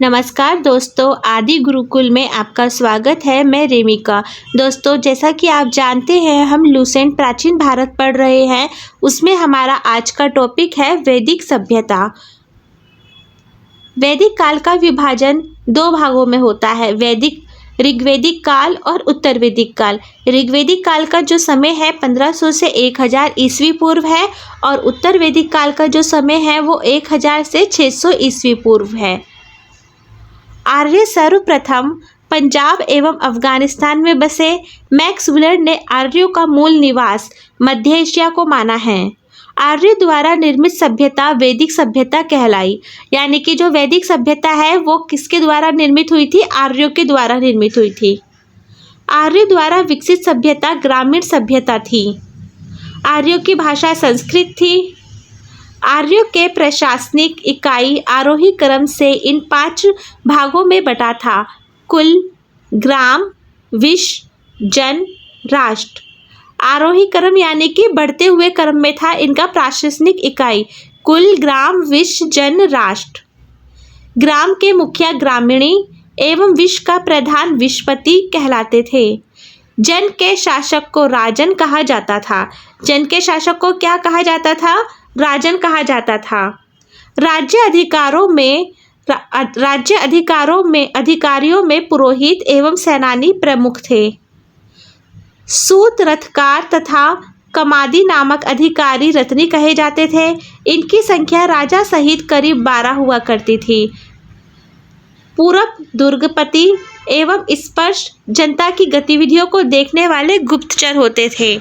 नमस्कार दोस्तों, आदि गुरुकुल में आपका स्वागत है। मैं रेमिका। दोस्तों, जैसा कि आप जानते हैं, हम लुसेंट प्राचीन भारत पढ़ रहे हैं। उसमें हमारा आज का टॉपिक है वैदिक सभ्यता। वैदिक काल का विभाजन दो भागों में होता है, ऋग्वैदिक काल और उत्तर वैदिक काल। ऋग्वैदिक काल का जो समय है 1500 से 1000 ईस्वी पूर्व है और उत्तर वैदिक काल का जो समय है वो 1000 से 600 ईस्वी पूर्व है। आर्य सर्वप्रथम पंजाब एवं अफगानिस्तान में बसे। मैक्स वुलर ने आर्यों का मूल निवास मध्य एशिया को माना है। आर्य द्वारा निर्मित सभ्यता वैदिक सभ्यता कहलाई। यानी कि जो वैदिक सभ्यता है वो किसके द्वारा निर्मित हुई थी? आर्यों के द्वारा निर्मित हुई थी। आर्य द्वारा विकसित सभ्यता ग्रामीण सभ्यता थी। आर्यों की भाषा संस्कृत थी। आर्यों के प्रशासनिक इकाई आरोही क्रम से इन 5 भागों में बटा था: कुल, ग्राम, विश, जन, राष्ट्र। आरोही क्रम यानी कि बढ़ते हुए क्रम में था इनका प्रशासनिक इकाई: कुल, ग्राम, विश, जन, राष्ट्र। ग्राम के मुखिया ग्रामीणी एवं विश का प्रधान विशपति कहलाते थे। जन के शासक को राजन कहा जाता था। जन के शासक को क्या कहा जाता था? राजन कहा जाता था। राज्य अधिकारियों में पुरोहित एवं सेनानी प्रमुख थे। सूत, रथकार तथा कमादी नामक अधिकारी रत्नी कहे जाते थे। इनकी संख्या राजा सहित करीब 12 हुआ करती थी। पूरब दुर्गपति एवं स्पष्ट जनता की गतिविधियों को देखने वाले गुप्तचर होते थे।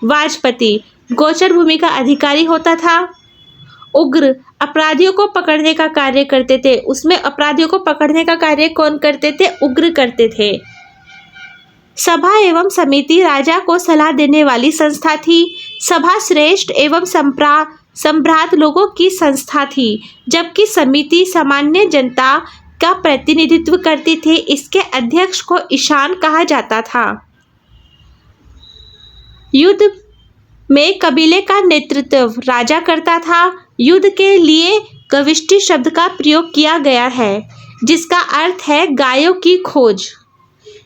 वाजपति गोचर भूमि का अधिकारी होता था। उग्र अपराधियों को पकड़ने का कार्य करते थे। उसमें अपराधियों को पकड़ने का कार्य कौन करते थे? उग्र करते थे। सभा एवं समिति राजा को सलाह देने वाली संस्था थी। सभा श्रेष्ठ एवं संभ्रात लोगों की संस्था थी, जबकि समिति सामान्य जनता का प्रतिनिधित्व करती थी। इसके अध्यक्ष को ईशान कहा जाता था। युद्ध में कबीले का नेतृत्व राजा करता था। युद्ध के लिए गविष्टि शब्द का प्रयोग किया गया है, जिसका अर्थ है गायों की खोज।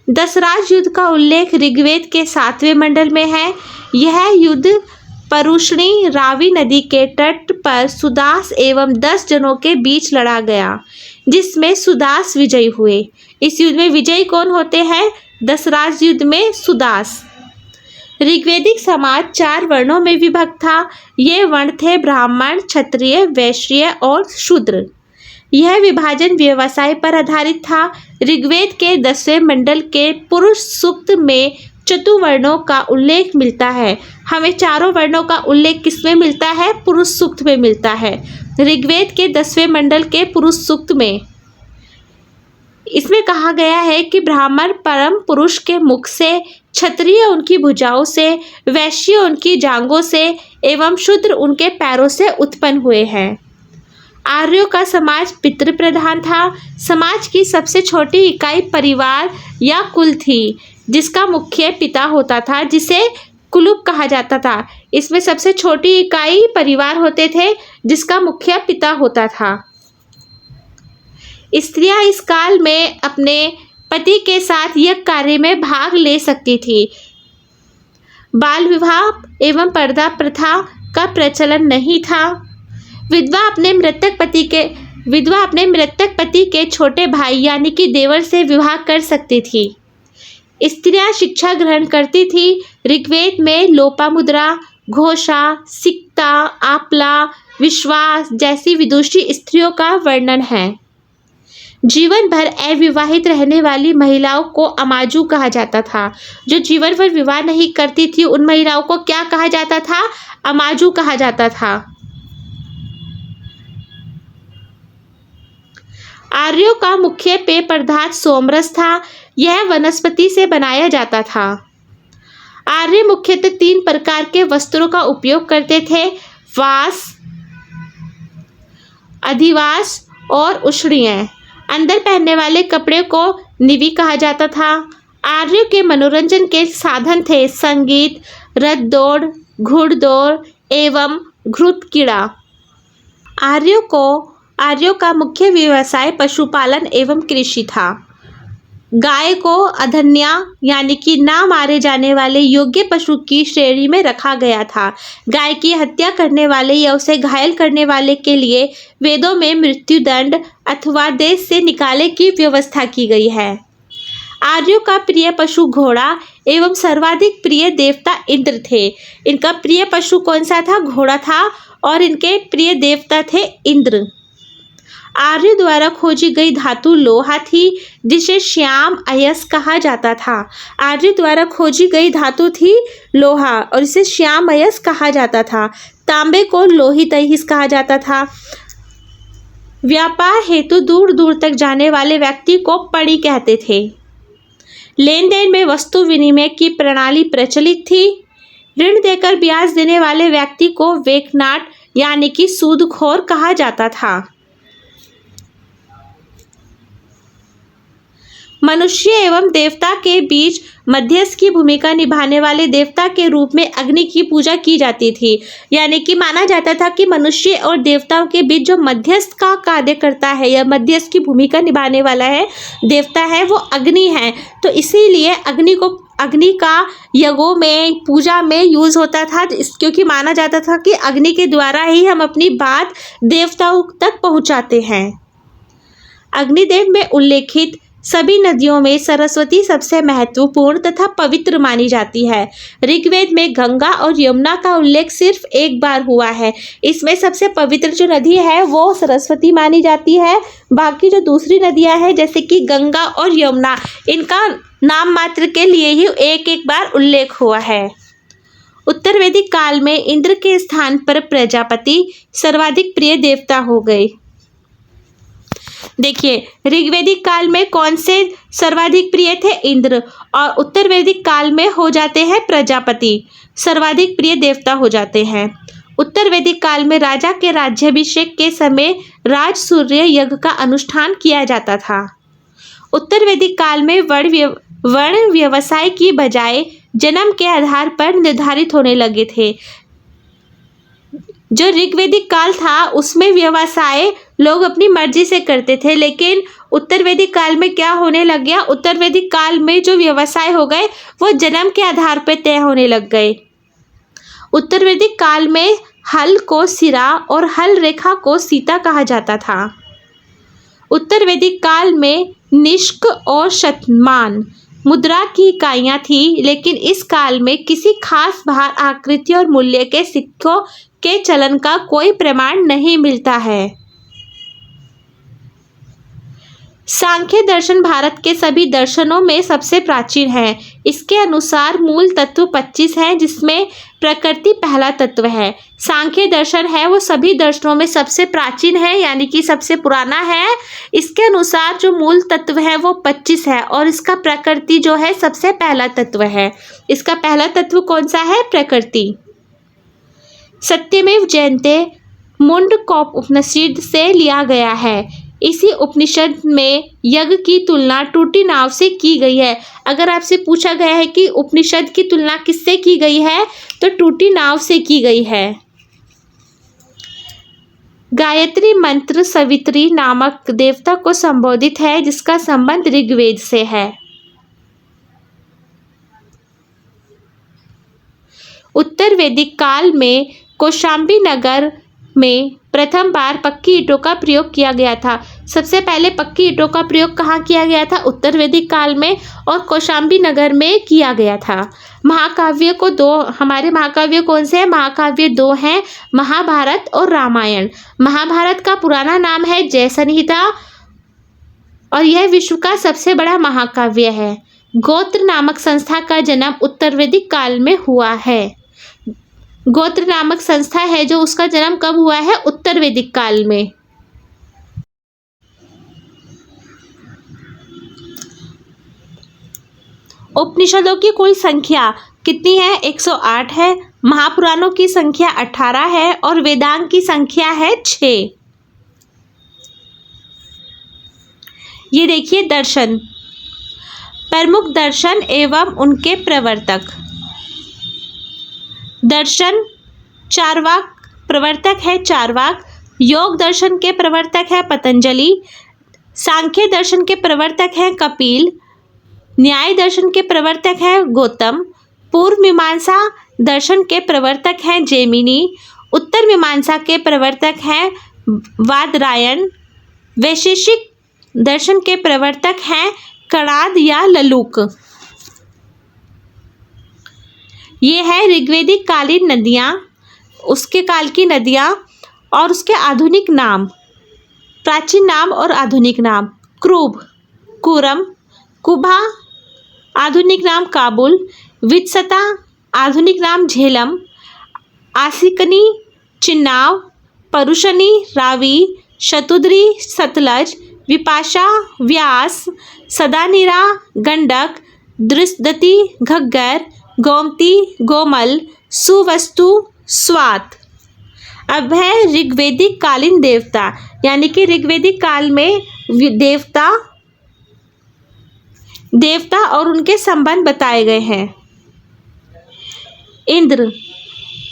दशराज युद्ध का उल्लेख ऋग्वेद के 7वें मंडल में है। यह युद्ध परुष्णी रावी नदी के तट पर सुदास एवं 10 जनों के बीच लड़ा गया, जिसमें सुदास विजयी हुए। इस युद्ध में विजयी कौन होते हैं? दशराज युद्ध में सुदास। ऋग्वैदिक समाज 4 वर्णों में विभक्त था। ये वर्ण थे ब्राह्मण, क्षत्रिय, वैश्य और शूद्र। यह विभाजन व्यवसाय पर आधारित था। ऋग्वेद के 10वें मंडल के पुरुष सूक्त में चतुर्वर्णों का उल्लेख मिलता है। हमें चारों वर्णों का उल्लेख किसमें मिलता है? पुरुष सूक्त में मिलता है। ऋग्वेद के 10वें मंडल के पुरुष सूक्त में इसमें कहा गया है कि ब्राह्मण परम पुरुष के मुख से, क्षत्रिय उनकी भुजाओं से, वैश्य उनकी जांघों से एवं शूद्र उनके पैरों से उत्पन्न हुए हैं। आर्यों का समाज पितृ प्रधान था। समाज की सबसे छोटी इकाई परिवार या कुल थी, जिसका मुख्य पिता होता था, जिसे कुलुप कहा जाता था। इसमें सबसे छोटी इकाई परिवार होते थे, जिसका मुख्य पिता होता था। स्त्रियां इस काल में अपने पति के साथ यज्ञ कार्य में भाग ले सकती थी। बाल विवाह एवं पर्दा प्रथा का प्रचलन नहीं था। विधवा अपने मृतक पति के छोटे भाई यानी कि देवर से विवाह कर सकती थी। स्त्रियां शिक्षा ग्रहण करती थी। ऋग्वेद में लोपामुद्रा, घोषा, सिक्ता, आपला, विश्वास जैसी विदुषी स्त्रियों का वर्णन है। जीवन भर अविवाहित रहने वाली महिलाओं को अमाजू कहा जाता था। जो जीवन भर विवाह नहीं करती थी उन महिलाओं को क्या कहा जाता था? अमाजू कहा जाता था। आर्यों का मुख्य पेय पदार्थ सोमरस था। यह वनस्पति से बनाया जाता था। आर्य मुख्यतः 3 प्रकार के वस्त्रों का उपयोग करते थे: वास, अधिवास और उष्णीय। अंदर पहनने वाले कपड़े को निवि कहा जाता था। आर्यों के मनोरंजन के साधन थे संगीत, रथ दौड़, घुड़दौड़ एवं घृत क्रीड़ा। आर्यों का मुख्य व्यवसाय पशुपालन एवं कृषि था। गाय को अधन्या यानी कि ना मारे जाने वाले योग्य पशु की श्रेणी में रखा गया था। गाय की हत्या करने वाले या उसे घायल करने वाले के लिए वेदों में मृत्युदंड अथवा देश से निकाले की व्यवस्था की गई है। आर्यों का प्रिय पशु घोड़ा एवं सर्वाधिक प्रिय देवता इंद्र थे। इनका प्रिय पशु कौन सा था? घोड़ा था और इनके प्रिय देवता थे इंद्र। आर्य द्वारा खोजी गई धातु लोहा थी, जिसे श्याम अयस्क कहा जाता था। आर्य द्वारा खोजी गई धातु थी लोहा और इसे श्याम अयस्क कहा जाता था। तांबे को लोहित अयस्क कहा जाता था। व्यापार हेतु दूर दूर तक जाने वाले व्यक्ति को पणी कहते थे। लेन देन में वस्तु विनिमय की प्रणाली प्रचलित थी। ऋण देकर ब्याज देने वाले व्यक्ति को वेकनाट यानी कि सूदखोर कहा जाता था। मनुष्य एवं देवता के बीच मध्यस्थ की भूमिका निभाने वाले देवता के रूप में अग्नि की पूजा की जाती थी। यानी कि माना जाता था कि मनुष्य और देवताओं के बीच जो मध्यस्थ का कार्य करता है या मध्यस्थ की भूमिका निभाने वाला है देवता है वो अग्नि है। तो इसीलिए अग्नि का यज्ञों में पूजा में यूज होता था, क्योंकि माना जाता था कि अग्नि के द्वारा ही हम अपनी बात देवताओं तक पहुंचाते हैं। अग्निदेव में उल्लेखित सभी नदियों में सरस्वती सबसे महत्वपूर्ण तथा पवित्र मानी जाती है। ऋग्वेद में गंगा और यमुना का उल्लेख सिर्फ एक बार हुआ है। इसमें सबसे पवित्र जो नदी है वो सरस्वती मानी जाती है। बाकी जो दूसरी नदियां हैं जैसे कि गंगा और यमुना, इनका नाम मात्र के लिए ही एक एक बार उल्लेख हुआ है। उत्तर वैदिक काल में इंद्र के स्थान पर प्रजापति सर्वाधिक प्रिय देवता हो गए। देखिए, ऋग्वैदिक काल में कौन से सर्वाधिक प्रिय थे? इंद्र। और उत्तर वैदिक काल में हो जाते हैं प्रजापति, सर्वाधिक प्रिय देवता हो जाते हैं। उत्तर वैदिक काल में राजा के राज्याभिषेक के समय राज सूर्य यज्ञ का अनुष्ठान किया जाता था। उत्तर वैदिक काल में वर्ण व्यवसाय की बजाय जन्म के आधार पर निर्धारित होने लगे थे। जो ऋग्वैदिक काल था उसमें व्यवसाय लोग अपनी मर्जी से करते थे, लेकिन उत्तर वैदिक काल में क्या होने लग गया? उत्तर वैदिक काल में जो व्यवसाय हो गए वो जन्म के आधार पर तय होने लग गए। उत्तर वैदिक काल में हल को सिरा और हल रेखा को सीता कहा जाता था। उत्तर वैदिक काल में निष्क और शतमान मुद्रा की इकाइयाँ थी, लेकिन इस काल में किसी खास भार, आकृति और मूल्य के सिक्कों के चलन का कोई प्रमाण नहीं मिलता है। सांख्य दर्शन भारत के सभी दर्शनों में सबसे प्राचीन है। इसके अनुसार मूल तत्व 25 है, जिसमें प्रकृति पहला तत्व है। सांख्य दर्शन है वो सभी दर्शनों में सबसे प्राचीन है, यानी कि सबसे पुराना है। इसके अनुसार जो मूल तत्व है वो 25 है और इसका प्रकृति जो है सबसे पहला तत्व है। इसका पहला तत्व कौन सा है? प्रकृति। सत्यमेव जयते मुंडकौप उपनिषद से लिया गया है। इसी उपनिषद में यज्ञ की तुलना टूटी नाव से की गई है। अगर आपसे पूछा गया है कि उपनिषद की तुलना किससे की गई है, तो टूटी नाव से की गई है। गायत्री मंत्र सवित्री नामक देवता को संबोधित है, जिसका संबंध ऋग्वेद से है। उत्तर वैदिक काल में कौशाम्बी नगर में प्रथम बार पक्की ईंटों का प्रयोग किया गया था। सबसे पहले पक्की ईंटों का प्रयोग कहाँ किया गया था? उत्तर वैदिक काल में और कौशाम्बी नगर में किया गया था। महाकाव्य को हमारे महाकाव्य कौन से हैं? महाकाव्य 2 हैं, महाभारत और रामायण। महाभारत का पुराना नाम है जय संहिता और यह विश्व का सबसे बड़ा महाकाव्य है। गोत्र नामक संस्था का जन्म उत्तर वैदिक काल में हुआ है। गोत्र नामक संस्था है जो उसका जन्म कब हुआ है? उत्तर वैदिक काल में। उपनिषदों की कुल संख्या कितनी है? 108 है। महापुराणों की संख्या 18 है और वेदांग की संख्या है 6। ये देखिए दर्शन, प्रमुख दर्शन एवं उनके प्रवर्तक। दर्शन चारवाक, प्रवर्तक है चारवाक। योग दर्शन के प्रवर्तक है पतंजलि। सांख्य दर्शन के प्रवर्तक हैं कपिल। न्याय दर्शन के प्रवर्तक है गौतम। पूर्व मीमांसा दर्शन के प्रवर्तक हैं जैमिनी। उत्तर मीमांसा के प्रवर्तक हैं वादरायण। वैशेषिक दर्शन के प्रवर्तक हैं कणाद या ललुक। ये है ऋग्वैदिक कालीन नदियाँ, उसके काल की नदियाँ और उसके आधुनिक नाम, प्राचीन नाम और आधुनिक नाम। क्रूब, कुरम, कुभा, आधुनिक नाम काबुल। वित्सता, आधुनिक नाम झेलम। आसिकनी, चिन्नाव। परुशनी, रावी। शतुद्री, सतलज। विपाशा, व्यास। सदानीरा, गंडक। दृष्टदती, घग्गर। गोमती, गोमल। सुवस्तु, स्वात। अब है ऋग्वैदिक कालीन देवता, यानी कि ऋग्वैदिक काल में देवता और उनके संबंध बताए गए हैं। इंद्र,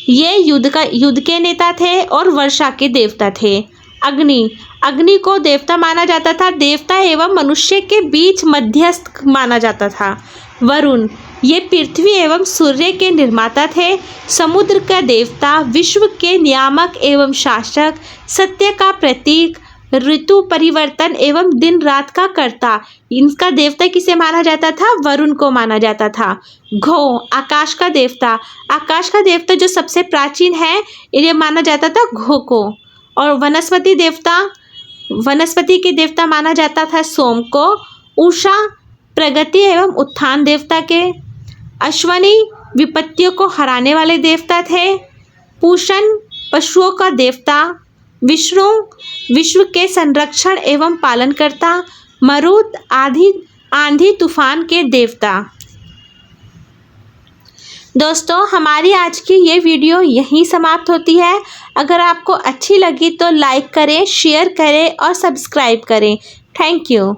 ये युद्ध के नेता थे और वर्षा के देवता थे। अग्नि को देवता माना जाता था, देवता एवं मनुष्य के बीच मध्यस्थ माना जाता था। वरुण, ये पृथ्वी एवं सूर्य के निर्माता थे। समुद्र का देवता, विश्व के नियामक एवं शासक, सत्य का प्रतीक, ऋतु परिवर्तन एवं दिन रात का कर्ता। इनका देवता किसे माना जाता था? वरुण को माना जाता था। घो, आकाश का देवता। आकाश का देवता जो सबसे प्राचीन है, इन्हें माना जाता था घो को। और वनस्पति के देवता माना जाता था सोम को। उषा, प्रगति एवं उत्थान देवता के। अश्वनी, विपत्तियों को हराने वाले देवता थे। पूषण, पशुओं का देवता। विष्णु, विश्व के संरक्षण एवं पालनकर्ता। मरुत, आंधी तूफान के देवता। दोस्तों, हमारी आज की ये वीडियो यहीं समाप्त होती है। अगर आपको अच्छी लगी तो लाइक करें, शेयर करें और सब्सक्राइब करें। Thank you.